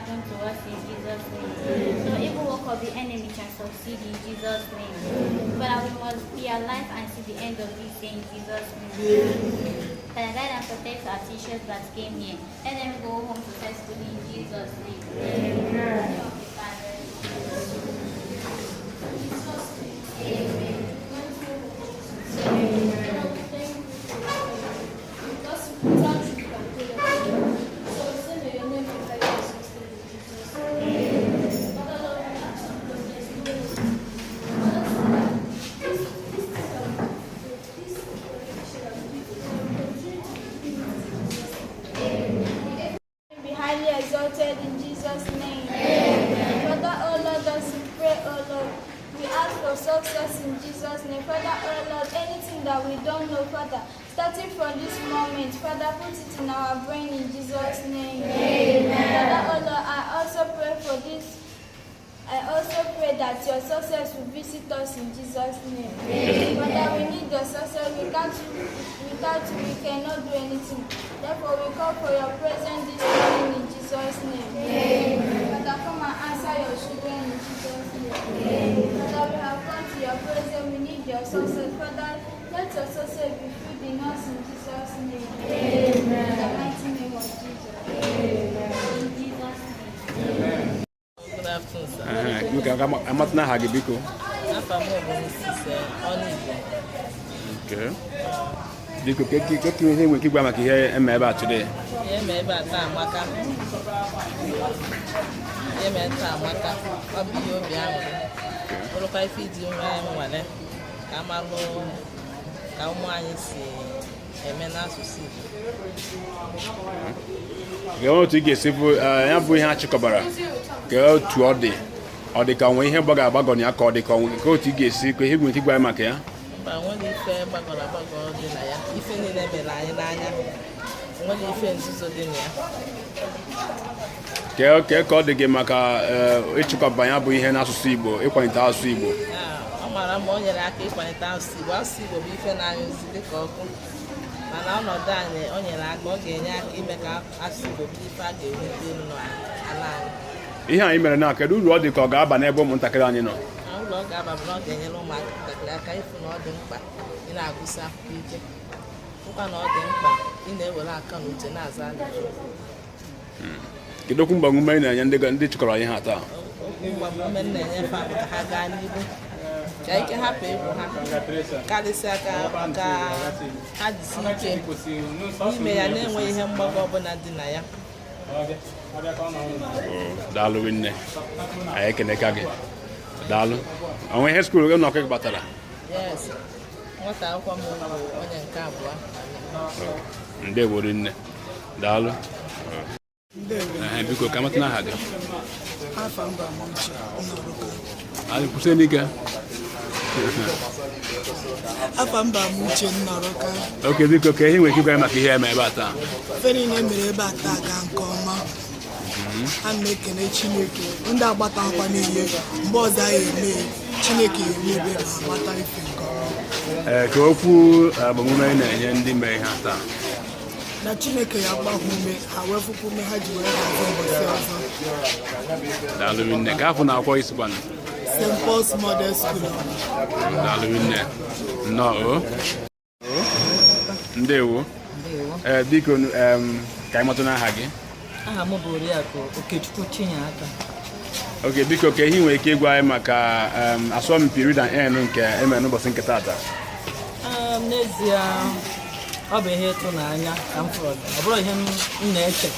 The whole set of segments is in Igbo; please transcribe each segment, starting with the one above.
happen to us in Jesus' name. No evil work of the enemy can succeed in Jesus' name. Father, we must be alive and see the end of this day in Jesus' name. Father, guide and protect our teachers that came here. Let them go home successfully in Jesus' name. Amen. Amen. Exalted in Jesus' name. Amen. Father, oh Lord, as we pray, oh Lord, we ask for success in Jesus' name. Father, oh Lord, anything that we don't know, Father, starting from this moment, Father, put it in our brain in Jesus' name. Amen. Father, oh Lord, I also pray for this. I also pray that your success will visit us in Jesus' name. Amen. Father, we need your success. We cannot do anything. Therefore, we call for your presence this morning in Jesus' name. Amen. Father, come and answer your children in Jesus' name. Amen. Father, we have come to your presence. We need your success. Father, let your success be filled in us in Jesus' name. Amen. In the mighty name of Jesus. Amen. In Jesus' name. Amen. Good afternoon, sir. I'm not now Hagibiko. Okay. Diko keki ihe nwe kigwa maka ihe eme ebe a today. Eme ebe a taa amaka. Eme taa amaka. Ọ bụ ihe obi ahụ. Ụlọkwa ife iji nwale ka amalụ ka ụmụ anyị si eme n'asụsụ Igbo. Ga otu ga-esi bụ ya bụ ihe achịkọbara ka otu ọ dị ka onwe ihe gbaga agbagọ ya ka ọ dị ka onwe ka otu ga-esi ka ihe nwere igwe maka ya. Nwere ife gbagọrọ agbagọ dị na ya, ife niile mere anyị n'anya, nwere ife nzuzo dị na ya. Ka ọ dị gị maka ịchịkọba ya bụ ihe n'asụsụ Igbo, ịkwalite asụsụ Igbo. Ọ mara mma o nyere aka ịkwalite asụsụ Igbo. Asụsụ Igbo bụ ife na-anyụzi dịka ọkụ, mana ọnọdụ anyị o nyere aka, ọ ga-enye aka ime ka asụsụ Igbo bụ ife a ga-ewute n'ala anyị. Ihe anyị mere na kedu uru ọ dị ka ọ ga-aba n'ebe ụmụntakịrị anyị nọ? Ụlọ ọ ga-aba bụ na ọ ga-enyere ụmụntakịrị aka ịfụ na ọ dị mkpa ị na-agụsị akwụkwọ ike, ụkwa na ọ dị mkpa ị na-ewere aka na uche na-aza ajụjụ. Kedu okwu mgbamume ị na-enye ndị chịkọrọ anyị ha taa? Okwu mgbamume m na-enye fa bụ ka ha gaa n'ihu, ka ike hapụ egwu ha, karịsịa ka ha jisi ike n'ime ya na-enweghị ihe mgbago ọbụla dị na ya. Daalụ nne, anyị ekeneka gị. Daalụ. Onwe ihe skuul gị nọkọ batara? Yes. Nwata akwụkwọ m bụ onye nke abụọ. Ndewo nne. Daalụ. Biko ka matụna aha gị. Afamba Muche Nnọrọka. Ali kwụsị n'ike. Afamba Muche Nnọrọka. Okay, biko ka ihe nwere ike ịgwa maka ihe eme ebe a taa. Ife niile mere ebe a taa gaa nke ọma. A na-ekene Chineke ndị agbata akwa niile mgbe ọzọ anyị eme Chineke emebe ma agbata ife nke ọma. Ka okwu agbamume na-enye ndị mere ihe taa. Na Chineke ya gbaa ume ha wefukwu ume ha ji wee hazie ụbọchị ọzọ. Daalụ nne, ka afọ na-akwọ isikwana? St. Paul's Model School. Daalụ nne. Nnọọ. Ndewo. Biko ka anyị matụ n'aha gị. Aha m bụ Oriakụ Okechukwu Chinyeaka. Oke, biko ka ihe nwere ike ịgwa anyị maka asọmpi Read and Earn nke emere n'ụbọchị nke taata? N'ezie ọ bụ ihe ịtụnanya ka m fụrụ, ọ bụrụ ihe m na-eche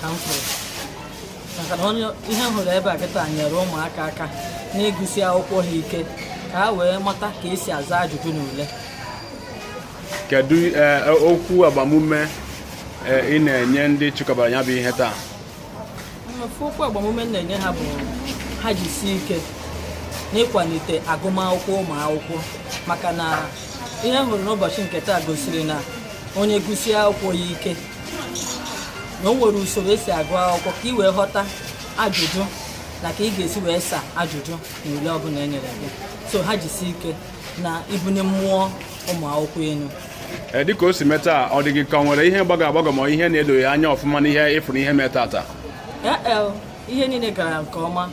ka m fụrụ, maka na ihe m hụrụ ebe a kịta nyere ụmụaka aka na-egusi akwụkwọ ha ike ka ha wee mata ka esi aza ajụjụ n'ule. Kedu okwu agbamume ị na-enye ndị chịkọbara ya bụ ihe taa? Okwu agbamume na-enye ha bụ ha jisie ike n'ịkwalite agụmakwụkwọ ụmụ akwụkwọ, maka na ihe m hụrụ n'ụbọchị nke taa gosiri na onye gụsie akwụkwọ ya ike na o nwere usoro esi agụ akwụkwọ ka ị wee ghọta ajụjụ na ka ị ga-esi wee saa ajụjụ n'ule ọbụla e nyere gị. So ha jisie ike na ibunye mmụọ ụmụ akwụkwọ elu. Dịka o si meta, ọ dị gị ka ọ nwere ihe gbago agbagọ ma ihe na-edoghị anya ọfụma n'ihe ịfụrụ ihe mee tata? ihe niile gara nke ọma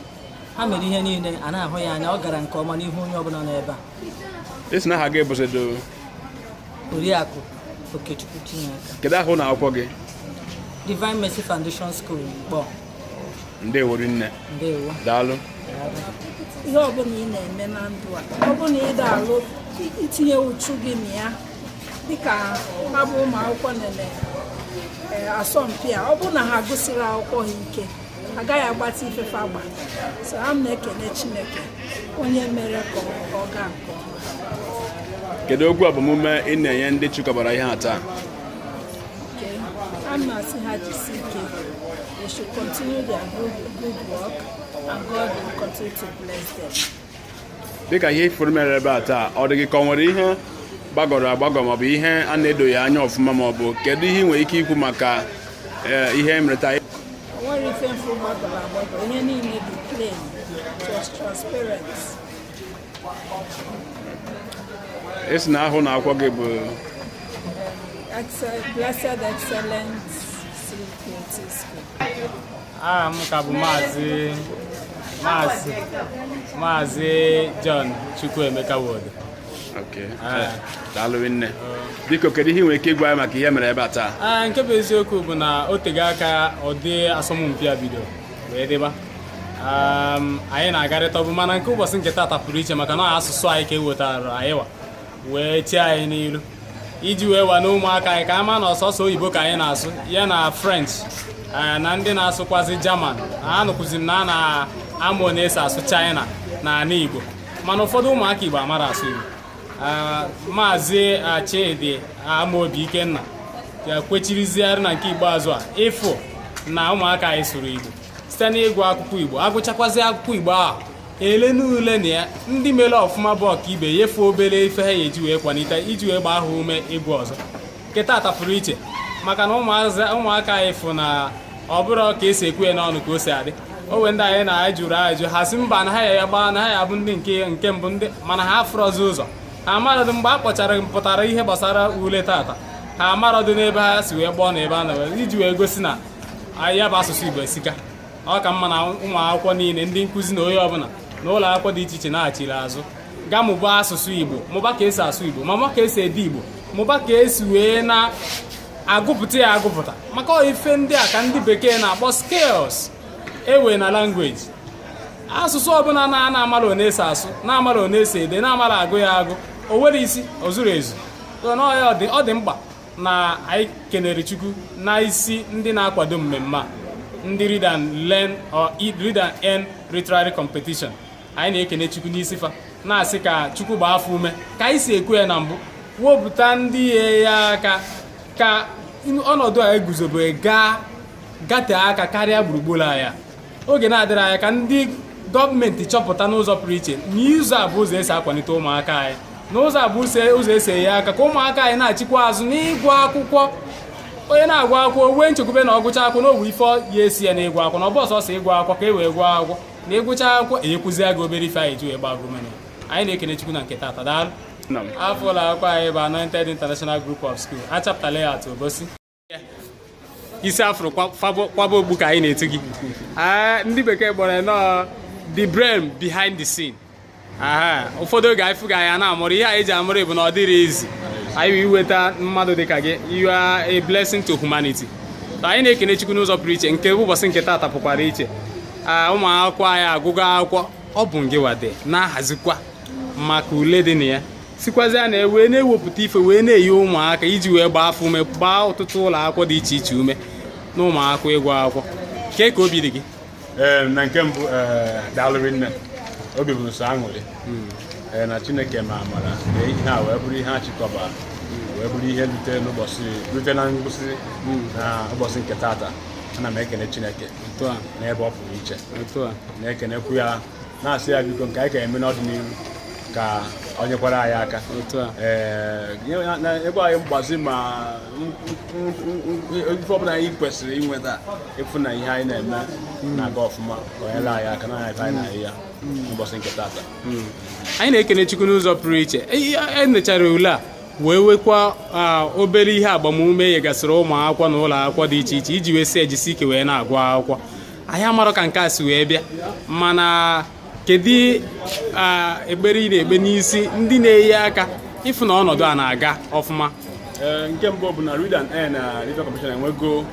ha mere ihe niile a na-ahụ ya anya ọ gara nke ọma n'ihu onye ọbụla n'ebe a. esi na aha gị bụsịdo Oriakụ Okechukwu Chineke. kedu ahụ na akwụkwọ gị? Divine Mercy Foundation School Igbo. Ndewo nne. Ndewo. Daalụ. Ihe ọbụla ị na-eme na ndụ a ọ bụla ị ga-alụ itinye uchu gị na ya dịka ha bụ ụmụ akwụkwọ nele asọmpi a ọ bụrụ na ha gụsịrị akwụkwọ ha ike agaghị agbata ifefe agba. So a m na-ekele Chineke onye mere ka ọ gaa nke ọma. Kedu okwu agbamume ị na-enye ndị chịkọbara ihe a taa? A na-asị ha jisi ike. They should continue their good work and God will continue to bless them. Dịka ihe ifuru mere ebe a taa, ọ dị gị ka ọ nwere ihe gbagọrọ agbagọ maọbụ ihe a na-edoghị anya ọfụma maọbụ kedu ihe ị nwere ike ikwu maka ihe mere taa? O nwere ife mfu gbagọrọ agbagọ, ihe niile dị plain, just transparent. Esi na ahụ na akwụkwọ gị bụ Blessed Excellence CPT School. Aha m ka bụ Maazị John Chukwuemeka Wood. Okay. Daalụ nne. Biko kedu ihe ị nwere ike ịgwa anyị maka ihe mere ebe a taa? Nke bụ eziokwu bụ na o tego aka ụdị asọmpi a bido wee dịba. Anyị na-agarịta ọbụ mana nke ụbọchị nke taata pụrụ iche maka na asụsụ anyị ka e wetara anyị wee tie anyị n'ilu iji wee wa na ụmụaka anyị ka ama na ọsọsọ oyibo ka anyị na-asụ ya na French na ndị na-asụkwazi German. Anụkwụzi m na a na-amụ na-ese asụ China na ala Igbo mana ụfọdụ ụmụaka Igbo amara asụ Igbo. Maazị Chidi Amaobi Ikenna ya kwechiriziarị na nke ikpeazụ a ịfụ na ụmụaka anyị sụrụ Igbo site n'ịgụ akwụkwọ Igbo agụchakwazi akwụkwọ Igbo ahụ ele n'ule na ya ndị mere ọfụma bụ ọka ibe yefe obere ife ha eji wee kwalite iji wee gbaa ha ume ịgụ ọzọ. Nke taata pụrụ iche maka na ụmụaka anyị fụ na ọ bụrụ ka esi ekwu ya n'ọnụ ka o si adị. O wee ndị anyị na-ajụrụ ajụ ha si mba na ha ya gbaa na ha ya bụ ndị nke mbụ ndị mana ha afụrọzi ụzọ ha amarodị mgbe a pụtara ihe gbasara ule tata ha amarodị n'ebe ha si wee gbọọ na ebe a na iji wee gosi na ya bụ asụsụ Igbo esika. Ọ ka mma na ụmụ akwụkwọ niile ndị nkụzi na onye ọbụla n'ụlọ akwụkwọ dị iche iche na-achịrị azụ gaa mụba asụsụ Igbo mụba ka esi asụ Igbo mụba ka esi ede Igbo mụba ka esi wee na-agụpụta ya agụpụta maka ife ndị a ka ndị bekee na-akpọ skills ewe na language. Asụsụ ọbụla na-amara one esi asụ na-amara one esi ede na-amara agụ ya agụ o nwere isi o zuru ezu. Ọ dị mkpa na anyị kenere Chukwu na isi ndị na-akwado mmemme a ndị read and learn or read and earn literary competition. Anyị na-ekene Chukwu n'isi fa na-asị ka Chukwu gbaa afọ ume ka anyị si ekwu ya na mbụ wepụta ndị ya aka ka ọnọdụ a eguzobe gatee aka karịa gburugburu anya. Oge na-adịrị anya ka ndị gọọmenti chọpụta n'ụzọ pụrụ iche na ụzọ a bụ ụzọ esi akwalite ụmụaka anyị na ụzọ a bụ ụzọ esi enye aka ka ụmụaka anyị na-achịkwa azụ n'ịgụ akwụkwọ. Onye na-agụ akwụkwọ wee nchekwube na ọgụcha akwụkwọ n'owu ife ya esi ya na ịgụ akwụkwọ na ọ bụ ọsọsọ ịgụ akwụkwọ ka e wee gụọ akwụkwọ na ịgụcha akwụkwọ enyekwuzi gị obere ife anyị ji wee gbaa gụmene. Anyị na-ekene Chukwu na nke taata daalụ. Afọ ụlọ akwụkwọ anyị bụ Anointed International Group of School achapụtala ya atụ Obosi isi afro kwaba ogbu ka anyị na-etu gị. Ndị bekee gbara nọọ the brain behind the scene. Ụfọdụ oge anyị fụga anyị na-amụrụ ihe anyị ji amụrụ bụ na ọ dịrị ezi anyị iweta mmadụ dịka gị. You are a blessing to humanity. Anyị na-ekene Chukwu n'ụzọ pụrụ iche nke ụbọchị nke taata pụkwara iche. Ụmụ akwụkwọ anyị agụgụ akwụkwọ ọ bụ ngị wade na-ahazikwa maka ule dị na ya sikwazịa na wee na-ewepụta ife wee na-eyi ụmụaka iji wee gbaa afọ ume gbaa ọtụtụ ụlọ akwụkwọ dị iche iche ume na ụmụakwụkwọ ịgụ akwụkwọ. Kee ka obi dị gị? Na nke mbụ daalụ nne. Obi bụ nsọ aṅụrị na Chineke ma amara na ihe a wee bụrụ ihe a chịkọba wee bụrụ ihe rute na ngwụsị na ụbọchị nke taata. Ana m ekene Chineke n'ebe ọ pụrụ iche na-ekenekwu ya na-asị ya biko nke anyị ga-eme n'ọdịnihu ka ọ nyekwara anyị aka ebe anyị mgbazi ma ife ọbụla anyị kwesịrị inweta ịfụ na ihe anyị na-eme na-aga ọfụma onyere anyị aka na anyị na-ahị ya n'ụbọchị nke taata. Anyị na-ekene Chukwu n'ụzọ pụrụ iche. Enechara ule a wee wekwa obere ihe agbamume nyegasịrị ụmụ akwụkwọ na ụlọ akwụkwọ dị iche iche iji wee si ejisi ike wee na-agụ akwụkwọ. anyị amarọ ka nke a si wee bịa mana kedu ekpere ị na-ekpe n'isi ndị na-eyi aka ịfụ na ọnọdụ a na-aga ọfụma? Nke mbụ bụ na Read and Earn na Reading Commission enwego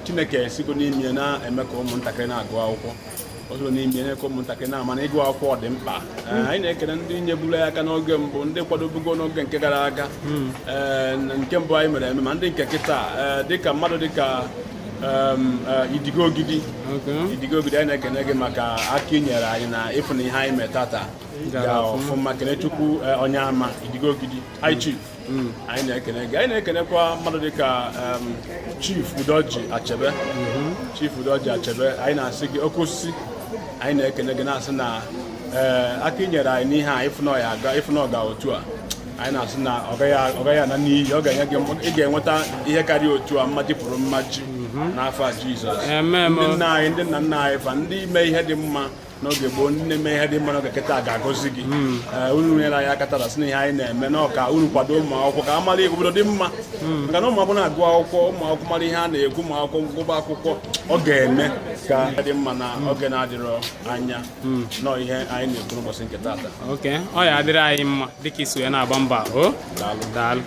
Chineke sigo n'ime na-eme ka ụmụntakịrị na-agụ akwụkwọ ọzọ n'ime eme ka ụmụntakịrị na-ama na ịgụ akwụkwọ dị mkpa. Anyị na-ekele ndị nyeburu aka n'oge mbụ, ndị kwadobugo n'oge nke gara aga. Nke mbụ anyị mere eme ma ndị nke kịta dịka mmadụ dịka Idigogidi anyị na-ekene gị maka aka inyere anyị na ịfụ na ihe anyị mee tata ga ọfụma. Kene Chukwu onye ama Idigogidi High Chief, anyị na-ekene gị. Anyị na-ekenekwa mmadụ dịka Chief Udoji Achebe anyị na-asị gị oke osisi. Anyị na-ekene gị na-asị na aka inyere anyị n'ihe a ịfụ na ọ ga otu a. Anyị na-asị na ọ gaghị ana n'iyi, ọ ga-enye gị, ị ga-enweta ihe karịa otu a, mmaji pụrụ mmaji n'afọ Jizọs. Ndị nna anyị, ndị nna nna anyị fa ndị mee ihe dị mma n'oge gboo, ndị na-eme ihe dị mma n'oge kịta ga-agọzi gị. Unu nyere anyị aka tara sị na ihe anyị na-eme na ọka unu kwado ụmụ akwụkwọ ka amara obodo dị mma, maka na ụmụ akwụkwọ na-agụ akwụkwọ, ụmụ akwụkwọ mara ihe a na-ekwu, ụmụ akwụkwọ gụba akwụkwọ, ọ ga-eme ka dị mma na oge na-adịrọ anya nọ ihe anyị na-ekwu n'ụbọchị nke tata. Ọ ya adịrị anyị mma dịka isi wee na-agba mba. Daalụ.